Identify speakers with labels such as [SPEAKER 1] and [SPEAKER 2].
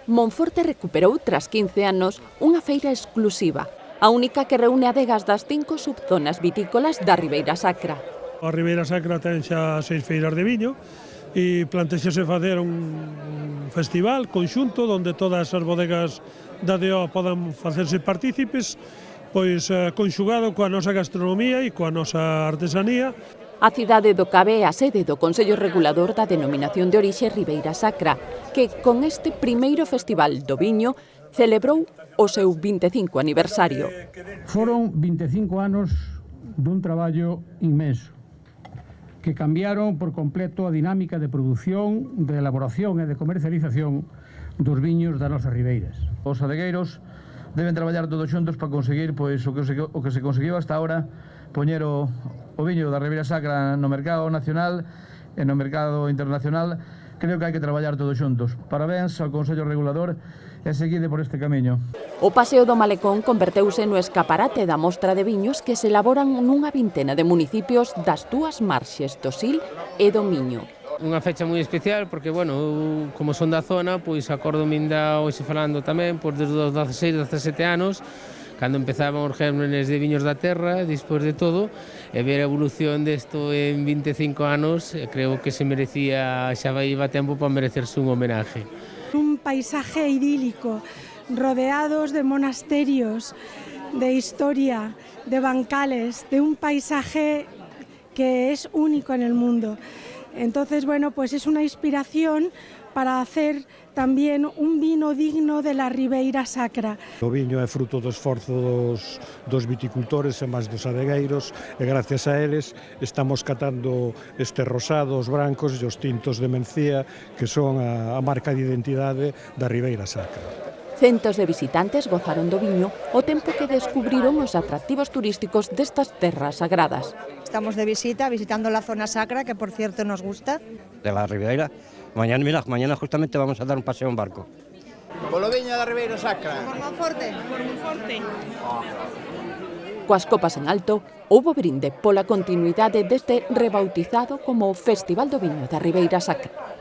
[SPEAKER 1] Monforte recuperou, tras 15 anos, unha feira exclusiva, a única que reúne adegas das 5 subzonas vitícolas da Ribeira Sacra.
[SPEAKER 2] A Ribeira Sacra ten xa 6 feiras de viño e plantexase facer un festival conxunto onde todas as bodegas da DO podan facerse partícipes, pois conxugado coa nosa gastronomía e coa nosa artesanía.
[SPEAKER 1] A cidade do Cabe é a sede do Consello Regulador da Denominación de Orixe Ribeira Sacra, que con este primeiro festival do viño celebrou o seu 25 aniversario.
[SPEAKER 3] Foron 25 anos dun traballo inmenso, que cambiaron por completo a dinámica de produción, de elaboración e de comercialización dos viños das nosas ribeiras. Os adegueiros deben traballar todos xuntos para conseguir pois, o que se conseguiu hasta ahora, poñer o viño da Ribeira Sacra no mercado nacional e no mercado internacional. Creo que hai que traballar todos xuntos. Parabéns ao Consello Regulador e seguide por este camiño.
[SPEAKER 1] O Paseo do Malecón converteuse no escaparate da mostra de viños que se elaboran nunha vintena de municipios das dúas marxes do Sil e do Miño.
[SPEAKER 4] Unha fecha moi especial porque, bueno, como son da zona, pois acórdome ainda hoxe falando tamén, pois desde os 16, 17 anos, cando empezaban os gérmenes de viños da terra, despois de todo, e ver a evolución desto en 25 anos, creo que se merecía, xa iba tempo para merecerse un homenaje.
[SPEAKER 5] Un paisaje idílico, rodeados de monasterios, de historia, de bancales, de un paisaje que es único en el mundo. Entonces, bueno, pues es una inspiración para hacer también un vino digno de la Ribeira Sacra.
[SPEAKER 2] O viño é fruto do esforzo dos viticultores e máis dos adegueiros, e gracias a eles estamos catando estes rosados, brancos e os tintos de Mencía, que son a marca de identidade da Ribeira Sacra.
[SPEAKER 1] Centos de visitantes gozaron do viño o tempo que descubriron os atractivos turísticos destas terras sagradas.
[SPEAKER 6] Estamos de visita, visitando la zona sacra, que por cierto nos gusta.
[SPEAKER 7] De la Ribeira. Mañana justamente vamos a dar un paseo en barco.
[SPEAKER 8] Polo viño da Ribeira Sacra.
[SPEAKER 6] Por Monforte.
[SPEAKER 1] Coas copas en alto, houbo brinde pola continuidade deste rebautizado como Festival do Viño da Ribeira Sacra.